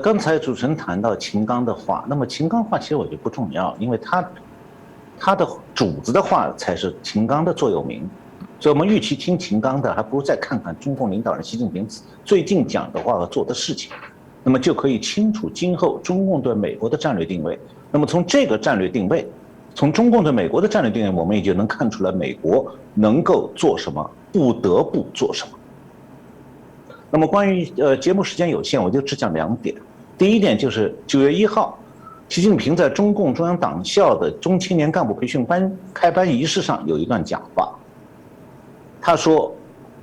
刚才主持人谈到秦刚的话，那么秦刚话其实我觉得不重要，因为他的主子的话才是秦刚的座右铭，所以我们与其听秦刚的，还不如再看看中共领导人习近平最近讲的话和做的事情，那么就可以清楚今后中共对美国的战略定位。那么从这个战略定位，从中共对美国的战略定位，我们也就能看出来美国能够做什么，不得不做什么。那么关于节目时间有限，我就只讲2点。第一点就是9月1号，习近平在中共中央党校的中青年干部培训班开班仪式上有一段讲话，他说：“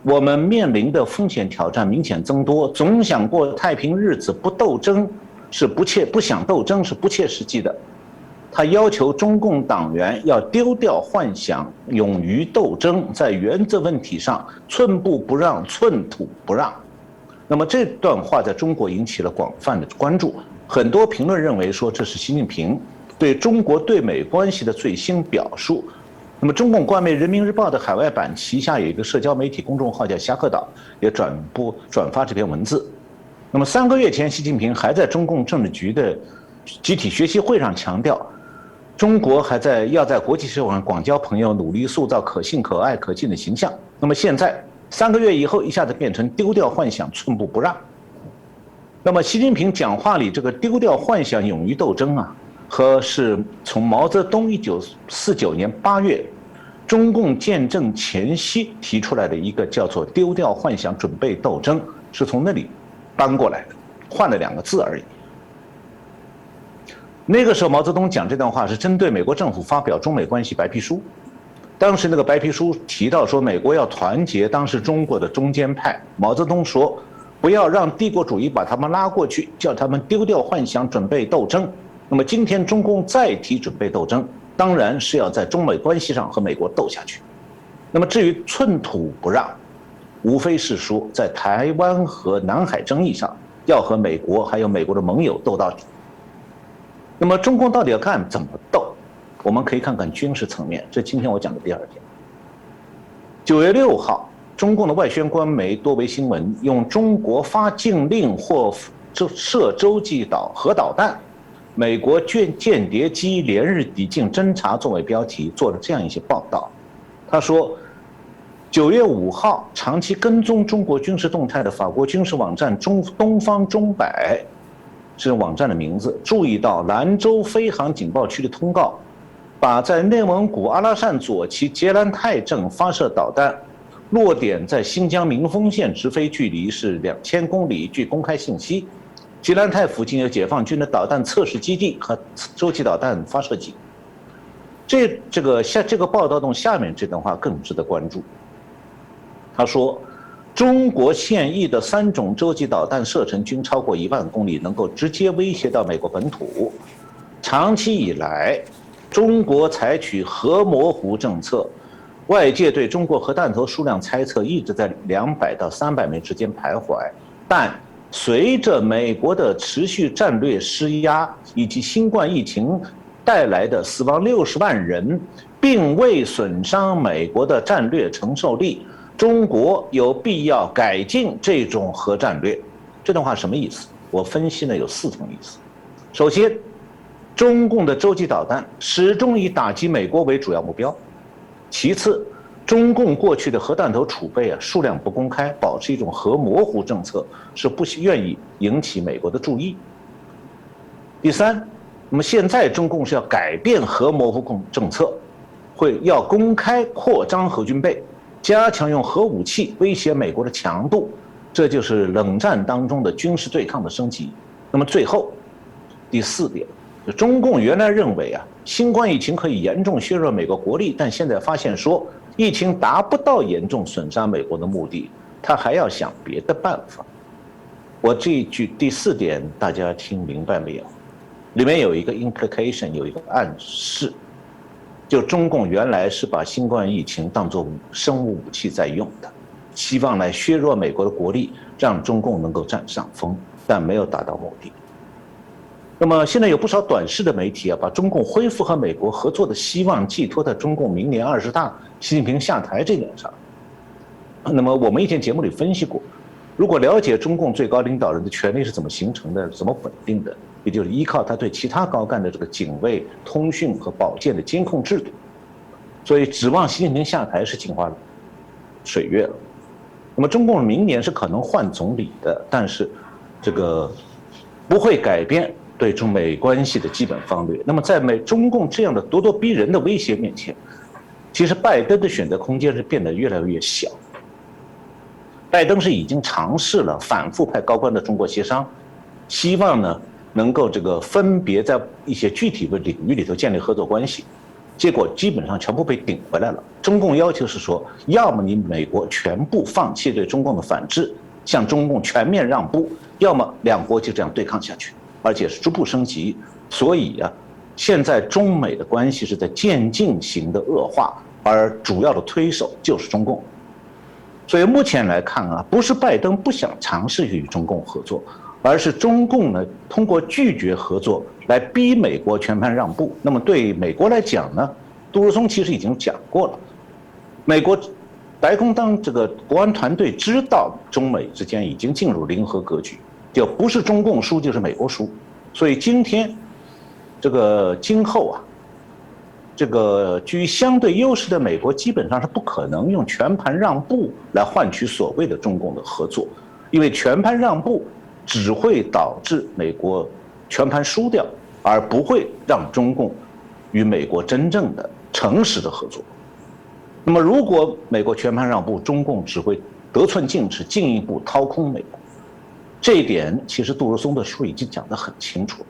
我们面临的风险挑战明显增多，总想过太平日子不斗争是不想斗争是不切实际的。”他要求中共党员要丢掉幻想，勇于斗争，在原则问题上寸步不让，寸土不让。那么这段话在中国引起了广泛的关注，很多评论认为说这是习近平对中国对美关系的最新表述。那么中共官媒人民日报的海外版旗下有一个社交媒体公众号叫侠客岛，也转发这篇文字。那么3个月前，习近平还在中共政治局的集体学习会上强调，中国还要在国际社会上广交朋友，努力塑造可信、可爱、可敬的形象。那么现在3个月以后，一下子变成丢掉幻想，寸步不让。那么习近平讲话里这个丢掉幻想，勇于斗争啊，和是从毛泽东1949年8月中共建政前夕提出来的一个叫做丢掉幻想，准备斗争，是从那里搬过来的，换了2个字而已。那个时候毛泽东讲这段话是针对美国政府发表中美关系白皮书，当时那个白皮书提到说美国要团结当时中国的中间派，毛泽东说不要让帝国主义把他们拉过去，叫他们丢掉幻想，准备斗争。那么今天中共再提准备斗争，当然是要在中美关系上和美国斗下去。那么至于寸土不让，无非是说在台湾和南海争议上要和美国还有美国的盟友斗到底。那么中共到底要怎么斗？我们可以看看军事层面，这今天我讲的第2点。9月6号，中共的外宣官媒多维新闻用中国发禁令或射洲际核导弹，美国间谍机连日抵近侦察作为标题，做了这样一些报道。他说，9月5号，长期跟踪中国军事动态的法国军事网站东方钟摆，是网站的名字，注意到兰州飞航警报区的通告，把在内蒙古阿拉善左旗杰兰泰镇发射导弹，落点在新疆民丰县，直飞距离是2000公里。据公开信息，杰兰泰附近有解放军的导弹测试基地和洲际导弹发射井。这个报道中下面这段话更值得关注。他说，中国现役的3种洲际导弹射程均超过1万公里，能够直接威胁到美国本土。长期以来，中国采取核模糊政策，外界对中国核弹头数量猜测一直在200到300枚之间徘徊。但随着美国的持续战略施压以及新冠疫情带来的死亡60万人，并未损伤美国的战略承受力，中国有必要改进这种核战略。这段话什么意思？我分析呢有4层意思。首先，中共的洲际导弹始终以打击美国为主要目标。其次，中共过去的核弹头储备数量不公开，保持一种核模糊政策，是不愿意引起美国的注意。第三，那么现在中共是要改变核模糊政策，要公开扩张核军备，加强用核武器威胁美国的强度，这就是冷战当中的军事对抗的升级。那么最后第4点，中共原来认为新冠疫情可以严重削弱美国国力，但现在发现说疫情达不到严重损伤美国的目的，他还要想别的办法。我这一句第4点大家听明白没有？里面有一个 implication， 有一个暗示，就中共原来是把新冠疫情当作生物武器在用的，希望来削弱美国的国力，让中共能够占上风，但没有达到目的。那么现在有不少短视的媒体把中共恢复和美国合作的希望寄托在中共明年20大习近平下台这点上。那么我们以前节目里分析过，如果了解中共最高领导人的权力是怎么形成的、怎么稳定的，也就是依靠他对其他高干的这个警卫、通讯和保健的监控制度，所以指望习近平下台是镜花水月了。那么中共明年是可能换总理的，但是这个不会改变对中美关系的基本方略。那么在中共这样的咄咄逼人的威胁面前，其实拜登的选择空间是变得越来越小。拜登是已经尝试了反复派高官的中国协商，希望呢能够这个分别在一些具体的领域里头建立合作关系，结果基本上全部被顶回来了。中共要求是说，要么你美国全部放弃对中共的反制，向中共全面让步，要么两国就这样对抗下去，而且是逐步升级。所以啊，现在中美的关系是在渐进型的恶化，而主要的推手就是中共。所以目前来看啊，不是拜登不想尝试与中共合作，而是中共呢通过拒绝合作来逼美国全盘让步。那么对美国来讲呢，杜鲁松其实已经讲过了，美国白宫当这个国安团队知道中美之间已经进入零和格局，就不是中共输就是美国输。所以今天今后啊，这个居于相对优势的美国基本上是不可能用全盘让步来换取所谓的中共的合作，因为全盘让步只会导致美国全盘输掉，而不会让中共与美国真正的诚实的合作。那么如果美国全盘让步，中共只会得寸进尺，进一步掏空美国。这一点其实杜鲁松的书已经讲得很清楚。